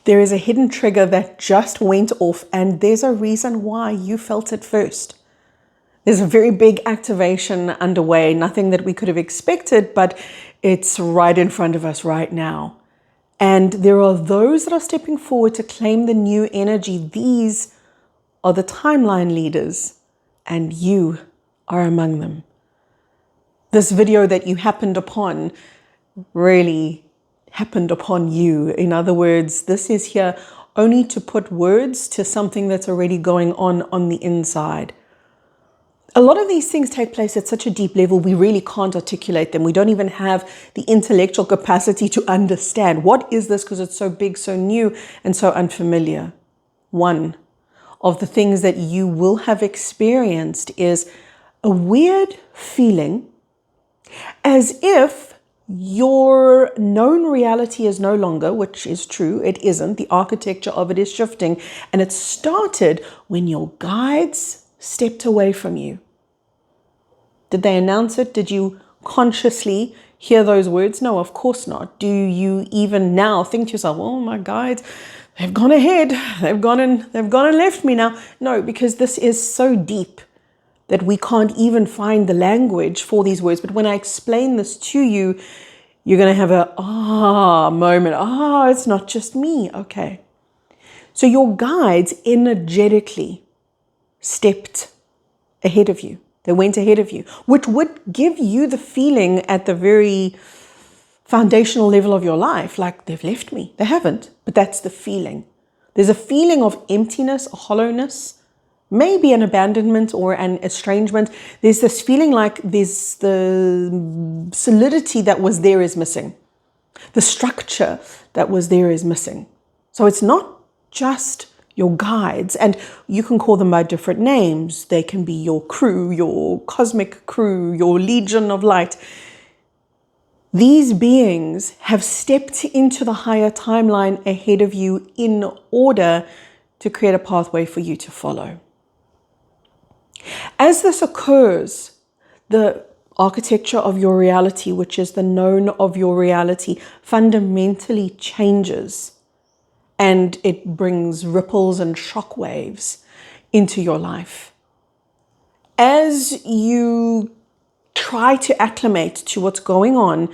There is a hidden trigger that just went off, and there's a reason why you felt it first. There's a very big activation underway, nothing that we could have expected, but it's right in front of us right now. And there are those that are stepping forward to claim the new energy. These are the timeline leaders, and you are among them. This video that you happened upon really happened upon you. In other words, this is here only to put words to something that's already going on the inside. A lot of these things take place at such a deep level, we really can't articulate them. We don't even have the intellectual capacity to understand what is this, because it's so big, so new, and so unfamiliar. One of the things that you will have experienced is a weird feeling as if your known reality is no longer, which is true, it isn't. The architecture of it is shifting, and it started when your guides stepped away from you. Did they announce it? Did you consciously hear those words? No, of course not. Do you even now think to yourself, oh, my guides, they've gone ahead, they've gone and left me now? No, because this is so deep that we can't even find the language for these words. But when I explain this to you, you're going to have a moment. It's not just me. Okay. So your guides energetically stepped ahead of you. They went ahead of you, which would give you the feeling at the very foundational level of your life, like they've left me. They haven't, but that's the feeling. There's a feeling of emptiness, a hollowness, maybe an abandonment or an estrangement. There's this feeling like there's the solidity that was there is missing. The structure that was there is missing. So it's not just your guides, and you can call them by different names. They can be your crew, your cosmic crew, your legion of light. These beings have stepped into the higher timeline ahead of you in order to create a pathway for you to follow. As this occurs, the architecture of your reality, which is the known of your reality, fundamentally changes. And it brings ripples and shock waves into your life. As you try to acclimate to what's going on,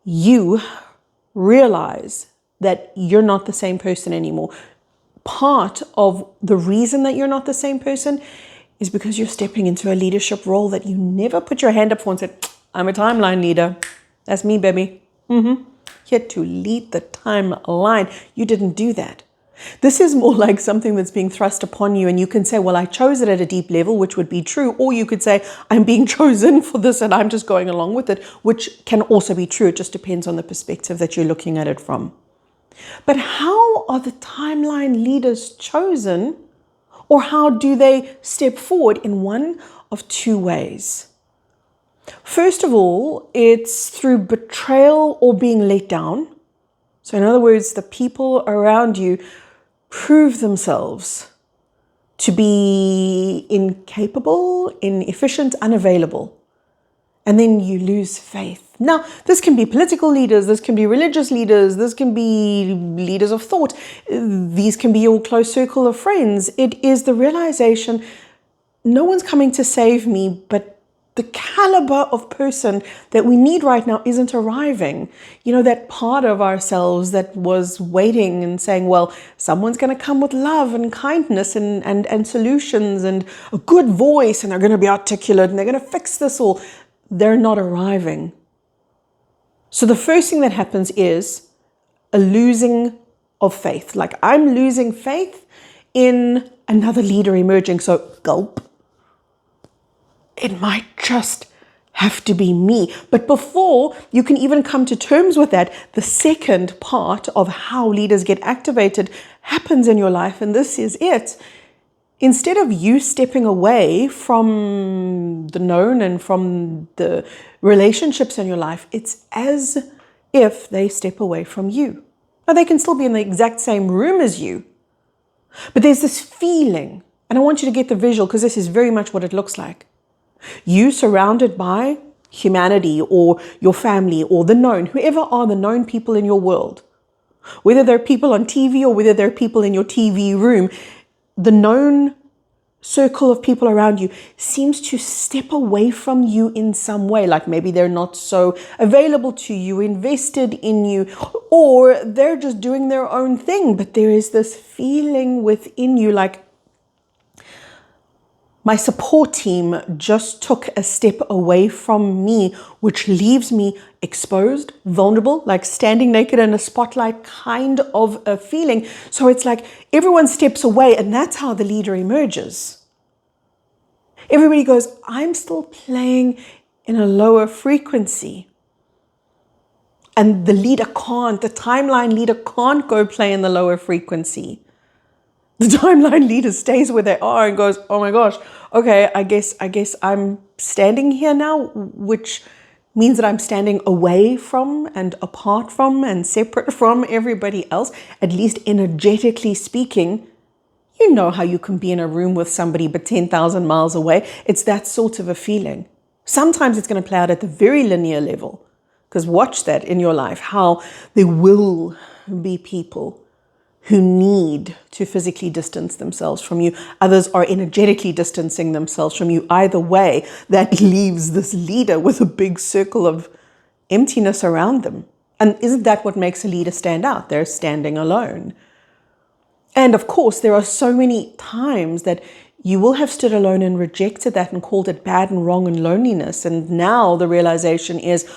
you realize that you're not the same person anymore. Part of the reason that you're not the same person is because you're stepping into a leadership role that you never put your hand up for and said, I'm a timeline leader. That's me, baby. Here to lead the timeline. You didn't do that. This is more like something that's being thrust upon you, and you can say, well, I chose it at a deep level, which would be true. Or you could say, I'm being chosen for this and I'm just going along with it, which can also be true. It just depends on the perspective that you're looking at it from. But how are the timeline leaders chosen, or how do they step forward? In one of two ways. First of all, it's through betrayal or being let down. So in other words, the people around you prove themselves to be incapable, inefficient, unavailable. And then you lose faith. Now, this can be political leaders, this can be religious leaders, this can be leaders of thought. These can be your close circle of friends. It is the realization, no one's coming to save me, but the caliber of person that we need right now isn't arriving. You know, that part of ourselves that was waiting and saying, well, someone's going to come with love and kindness and solutions and a good voice, and they're going to be articulate and they're going to fix this all. They're not arriving. So the first thing that happens is a losing of faith. Like, I'm losing faith in another leader emerging. So gulp. It might just have to be me. But before you can even come to terms with that, the second part of how leaders get activated happens in your life. And this is it. Instead of you stepping away from the known and from the relationships in your life, it's as if they step away from you. Now, they can still be in the exact same room as you, but there's this feeling, and I want you to get the visual, because this is very much what it looks like. You surrounded by humanity or your family or the known, whoever are the known people in your world. Whether there are people on TV or whether there are people in your TV room, the known circle of people around you seems to step away from you in some way. Like maybe they're not so available to you, invested in you, or they're just doing their own thing. But there is this feeling within you like, my support team just took a step away from me, which leaves me exposed, vulnerable, like standing naked in a spotlight kind of a feeling. So it's like everyone steps away, and that's how the leader emerges. Everybody goes, I'm still playing in a lower frequency. And the timeline leader can't go play in the lower frequency. The timeline leader stays where they are and goes, oh my gosh, okay, I guess I'm standing here now, which means that I'm standing away from and apart from and separate from everybody else, at least energetically speaking. You know how you can be in a room with somebody but 10,000 miles away. It's that sort of a feeling. Sometimes it's going to play out at the very linear level, because watch that in your life, how there will be people who need to physically distance themselves from you. Others are energetically distancing themselves from you. Either way, that leaves this leader with a big circle of emptiness around them. And isn't that what makes a leader stand out? They're standing alone. And of course, there are so many times that you will have stood alone and rejected that and called it bad and wrong and loneliness. And now the realization is,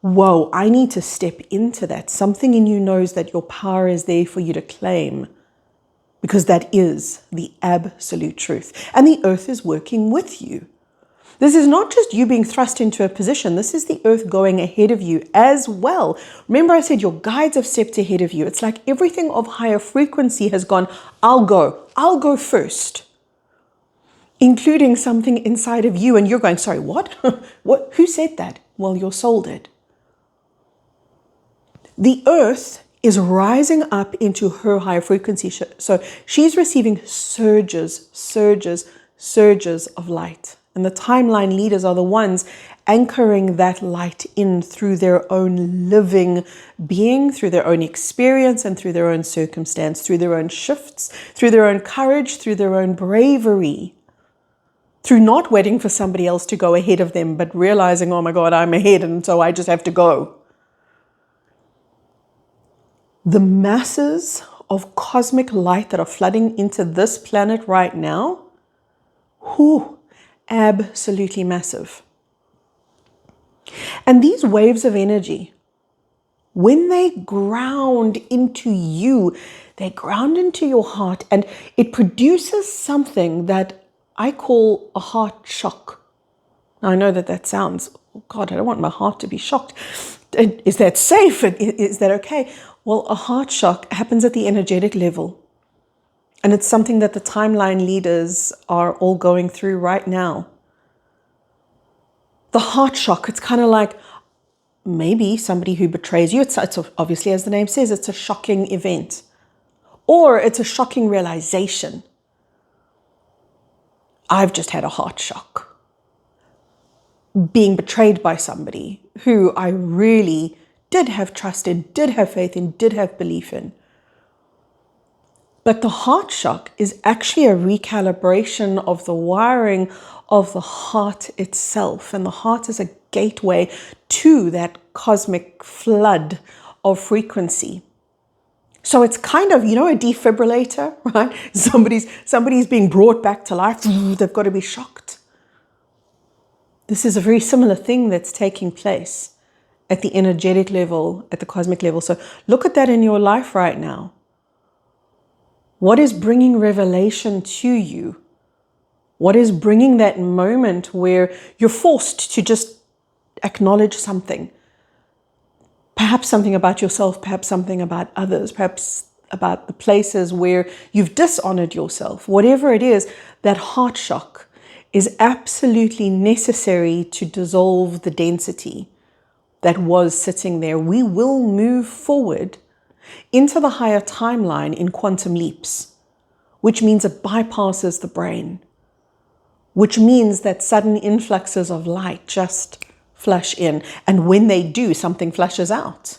whoa, I need to step into that. Something in you knows that your power is there for you to claim, because that is the absolute truth. And the earth is working with you. This is not just you being thrust into a position. This is the earth going ahead of you as well. Remember I said your guides have stepped ahead of you. It's like everything of higher frequency has gone, I'll go first. Including something inside of you. And you're going, sorry, what? What? Who said that? Well, your soul did. The earth is rising up into her higher frequency. So she's receiving surges of light. And the timeline leaders are the ones anchoring that light in through their own living being, through their own experience and through their own circumstance, through their own shifts, through their own courage, through their own bravery, through not waiting for somebody else to go ahead of them, but realizing, oh my God, I'm ahead and so I just have to go. The masses of cosmic light that are flooding into this planet right now, absolutely massive. And these waves of energy, when they ground into you, they ground into your heart, and it produces something that I call a heart shock. Now, I know that sounds, oh God, I don't want my heart to be shocked. Is that safe? Is that okay? Well, a heart shock happens at the energetic level. And it's something that the timeline leaders are all going through right now. The heart shock, it's kind of like maybe somebody who betrays you. It's obviously, as the name says, it's a shocking event. Or it's a shocking realization. I've just had a heart shock. Being betrayed by somebody who I really did have trust in, did have faith in, did have belief in. But the heart shock is actually a recalibration of the wiring of the heart itself. And the heart is a gateway to that cosmic flood of frequency. So it's kind of, a defibrillator, right? Somebody's being brought back to life. They've got to be shocked. This is a very similar thing that's taking place at the energetic level, at the cosmic level. So look at that in your life right now. What is bringing revelation to you? What is bringing that moment where you're forced to just acknowledge something? Perhaps something about yourself, perhaps something about others, perhaps about the places where you've dishonored yourself. Whatever it is, that heart shock is absolutely necessary to dissolve the density that was sitting there. We will move forward into the higher timeline in quantum leaps, which means it bypasses the brain, which means that sudden influxes of light just flash in. And when they do, something flashes out.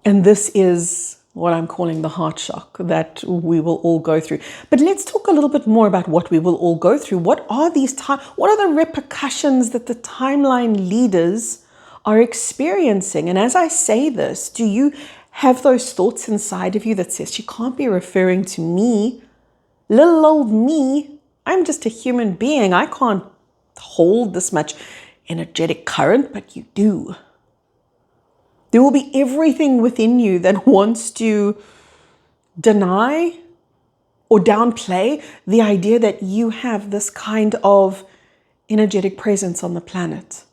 And this is what I'm calling the heart shock that we will all go through. But let's talk a little bit more about what we will all go through. What are the repercussions that the timeline leaders are experiencing? And as I say this, do you have those thoughts inside of you that says, she can't be referring to me, little old me? I'm just a human being. I can't hold this much energetic current, but you do. There will be everything within you that wants to deny or downplay the idea that you have this kind of energetic presence on the planet.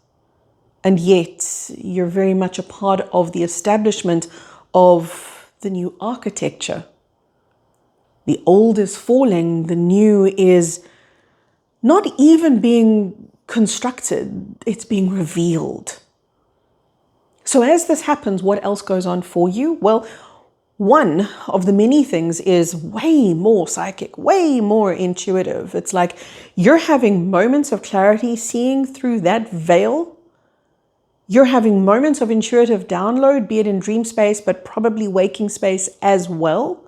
And yet you're very much a part of the establishment of the new architecture. The old is falling, the new is not even being constructed, it's being revealed. So as this happens, what else goes on for you? Well, one of the many things is way more psychic, way more intuitive. It's like you're having moments of clarity, seeing through that veil. You're having moments of intuitive download, be it in dream space, but probably waking space as well.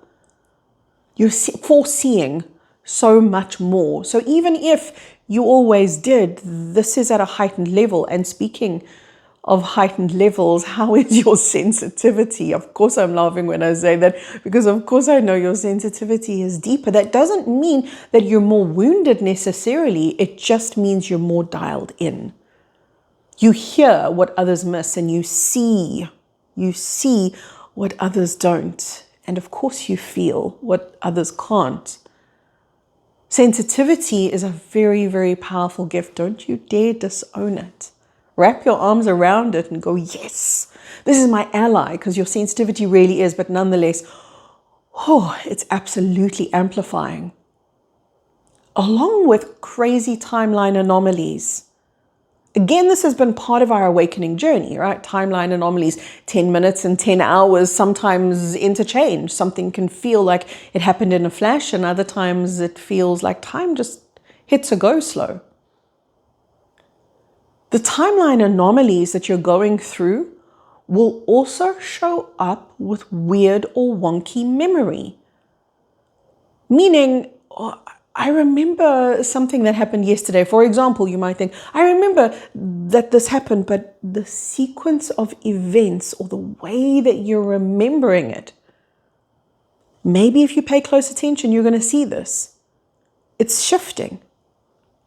You're foreseeing so much more. So even if you always did, this is at a heightened level. And speaking of heightened levels, how is your sensitivity? Of course I'm laughing when I say that, because of course I know your sensitivity is deeper. That doesn't mean that you're more wounded necessarily. It just means you're more dialed in. You hear what others miss, and you see what others don't. And of course you feel what others can't. Sensitivity is a very, very powerful gift. Don't you dare disown it. Wrap your arms around it and go, yes, this is my ally, because your sensitivity really is, but nonetheless, it's absolutely amplifying. Along with crazy timeline anomalies. Again, this has been part of our awakening journey, right? Timeline anomalies, 10 minutes and 10 hours, sometimes interchange. Something can feel like it happened in a flash, and other times it feels like time just hits a go slow. The timeline anomalies that you're going through will also show up with weird or wonky memory. Meaning, I remember something that happened yesterday. For example, you might think, I remember that this happened, but the sequence of events or the way that you're remembering it, maybe if you pay close attention, you're going to see this. It's shifting.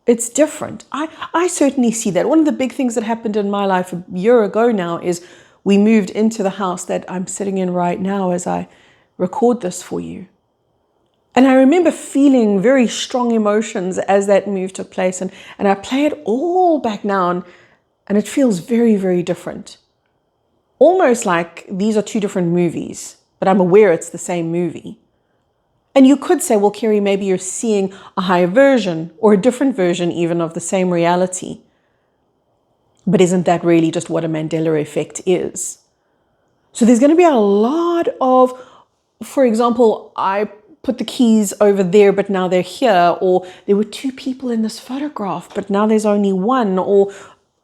It's different. I certainly see that. One of the big things that happened in my life a year ago now is we moved into the house that I'm sitting in right now as I record this for you. And I remember feeling very strong emotions as that move took place. And I play it all back now, and it feels very, very different. Almost like these are two different movies, but I'm aware it's the same movie. And you could say, well, Kerry, maybe you're seeing a higher version or a different version even of the same reality. But isn't that really just what a Mandela effect is? So there's going to be a lot of, for example, I put the keys over there, but now they're here. Or there were two people in this photograph, but now there's only one. Or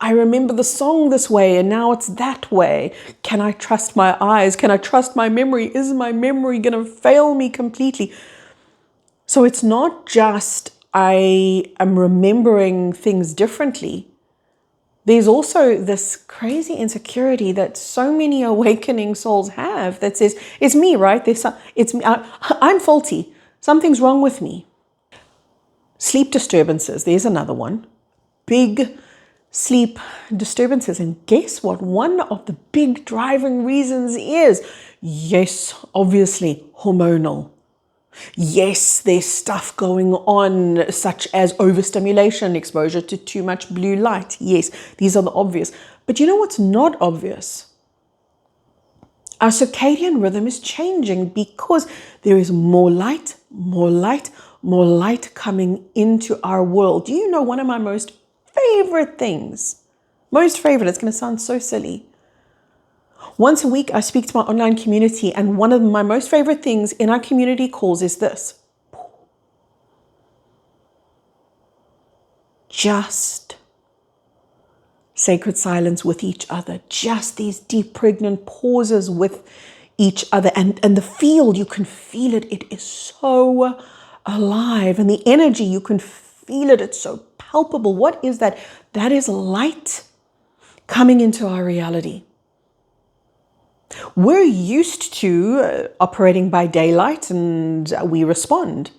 I remember the song this way, and now it's that way. Can I trust my eyes? Can I trust my memory? Is my memory going to fail me completely? So it's not just I am remembering things differently. There's also this crazy insecurity that so many awakening souls have that says, it's me, right? It's me. I'm faulty. Something's wrong with me. Sleep disturbances. There's another one. Big sleep disturbances. And guess what? One of the big driving reasons is, yes, obviously hormonal. Yes, there's stuff going on such as overstimulation, exposure to too much blue light. Yes, these are the obvious. But you know what's not obvious? Our circadian rhythm is changing because there is more light, more light, more light coming into our world. Do you know one of my most favorite things? Most favorite, it's going to sound so silly. Once a week, I speak to my online community, and one of my most favorite things in our community calls is this. Just sacred silence with each other. Just these deep, pregnant pauses with each other. And the field, you can feel it. It is so alive. And the energy, you can feel it. It's so palpable. What is that? That is light coming into our reality. We're used to operating by daylight and we respond.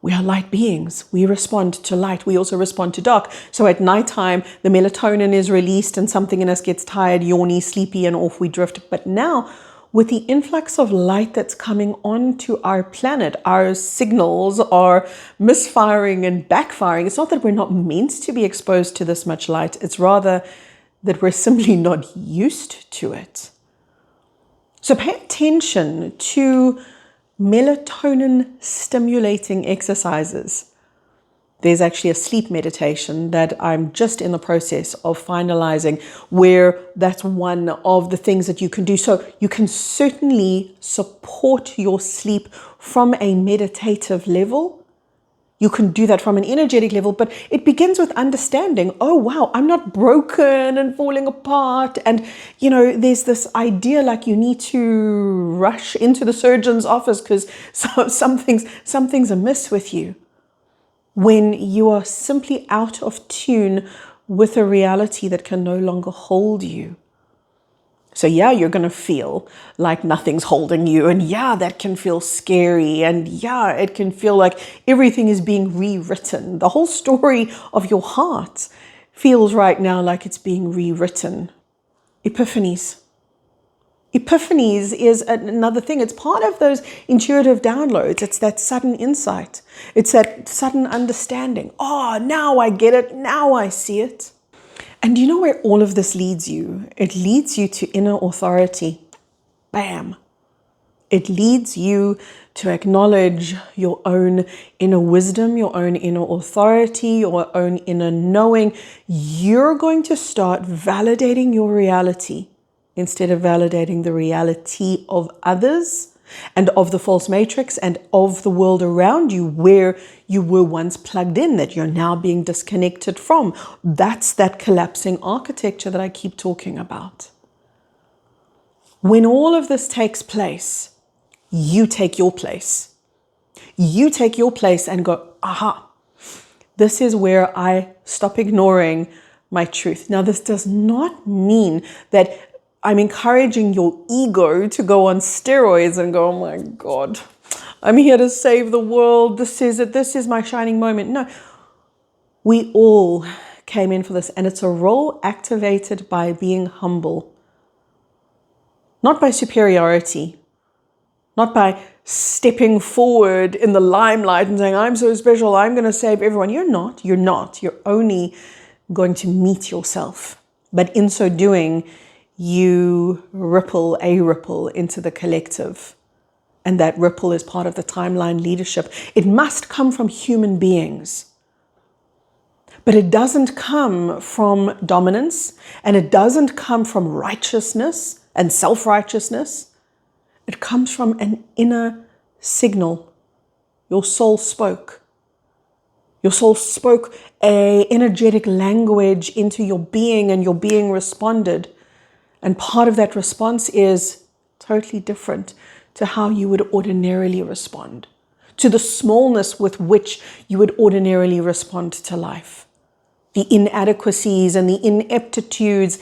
We are light beings. We respond to light. We also respond to dark. So at nighttime, the melatonin is released and something in us gets tired, yawny, sleepy, and off we drift. But now, with the influx of light that's coming onto our planet, our signals are misfiring and backfiring. It's not that we're not meant to be exposed to this much light. It's rather that we're simply not used to it. So pay attention to melatonin stimulating exercises. There's actually a sleep meditation that I'm just in the process of finalizing, where that's one of the things that you can do. So you can certainly support your sleep from a meditative level. You can do that from an energetic level, but it begins with understanding, oh, wow, I'm not broken and falling apart. And, there's this idea like you need to rush into the surgeon's office because something's amiss with you. When you are simply out of tune with a reality that can no longer hold you. So yeah, you're going to feel like nothing's holding you. And yeah, that can feel scary. And yeah, it can feel like everything is being rewritten. The whole story of your heart feels right now like it's being rewritten. Epiphanies. Epiphanies is another thing. It's part of those intuitive downloads. It's that sudden insight. It's that sudden understanding. Oh, now I get it. Now I see it. And do you know where all of this leads you? It leads you to inner authority. Bam. It leads you to acknowledge your own inner wisdom, your own inner authority, your own inner knowing. You're going to start validating your reality instead of validating the reality of others and of the false matrix and of the world around you where you were once plugged in, that you're now being disconnected from. That's that collapsing architecture that I keep talking about. When all of this takes place, you take your place. You take your place and go, aha, this is where I stop ignoring my truth. Now, this does not mean that I'm encouraging your ego to go on steroids and go, oh my God, I'm here to save the world. This is it. This is my shining moment. No, we all came in for this, and it's a role activated by being humble, not by superiority, not by stepping forward in the limelight and saying, I'm so special, I'm going to save everyone. You're not. You're only going to meet yourself. But in so doing, you ripple into the collective. And that ripple is part of the timeline leadership. It must come from human beings. But it doesn't come from dominance, and it doesn't come from righteousness and self-righteousness. It comes from an inner signal. Your soul spoke. Your soul spoke an energetic language into your being, and your being responded. And part of that response is totally different to how you would ordinarily respond, to the smallness with which you would ordinarily respond to life. The inadequacies and the ineptitudes,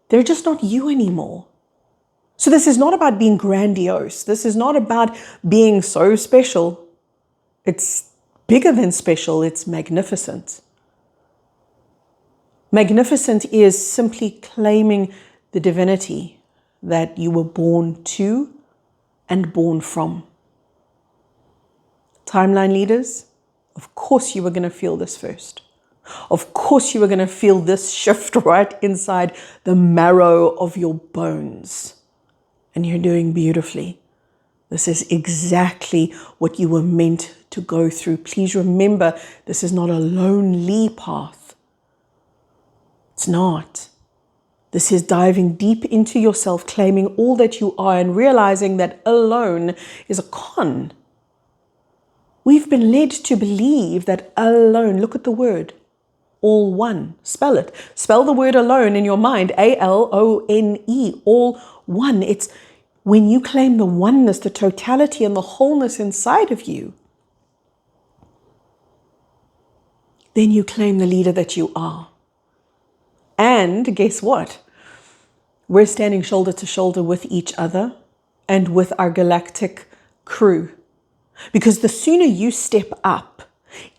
they're just not you anymore. So this is not about being grandiose. This is not about being so special. It's bigger than special. It's magnificent. Magnificent is simply claiming the divinity that you were born to and born from. Timeline leaders, of course you were going to feel this first. Of course you were going to feel this shift right inside the marrow of your bones. And you're doing beautifully. This is exactly what you were meant to go through. Please remember, this is not a lonely path. It's not. This is diving deep into yourself, claiming all that you are and realizing that alone is a con. We've been led to believe that alone, look at the word, all one. Spell it. Spell the word alone in your mind, A-L-O-N-E, all one. It's when you claim the oneness, the totality, and the wholeness inside of you, then you claim the leader that you are. And guess what? We're standing shoulder to shoulder with each other and with our galactic crew. Because the sooner you step up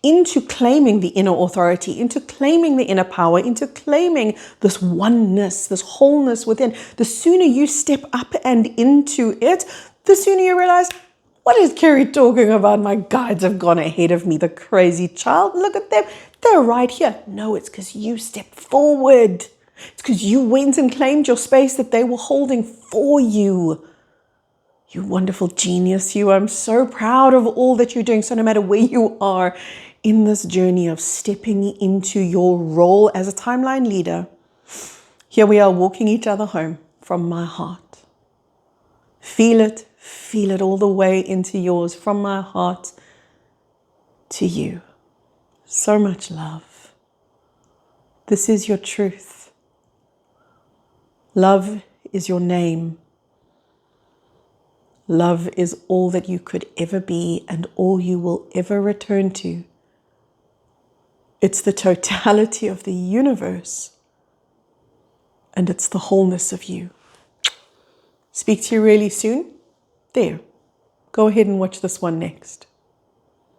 into claiming the inner authority, into claiming the inner power, into claiming this oneness, this wholeness within, the sooner you step up and into it, the sooner you realize, what is Kerry talking about? My guides have gone ahead of me, the crazy child. Look at them. They're right here. No, it's because you stepped forward. It's because you went and claimed your space that they were holding for you. You wonderful genius, you. I'm so proud of all that you're doing. So no matter where you are in this journey of stepping into your role as a timeline leader, here we are walking each other home from my heart. Feel it all the way into yours, from my heart to you. So much love. This is your truth. Love is your name. Love is all that you could ever be and all you will ever return to. It's the totality of the universe, and it's the wholeness of you. Speak to you really soon. There. Go ahead and watch this one next.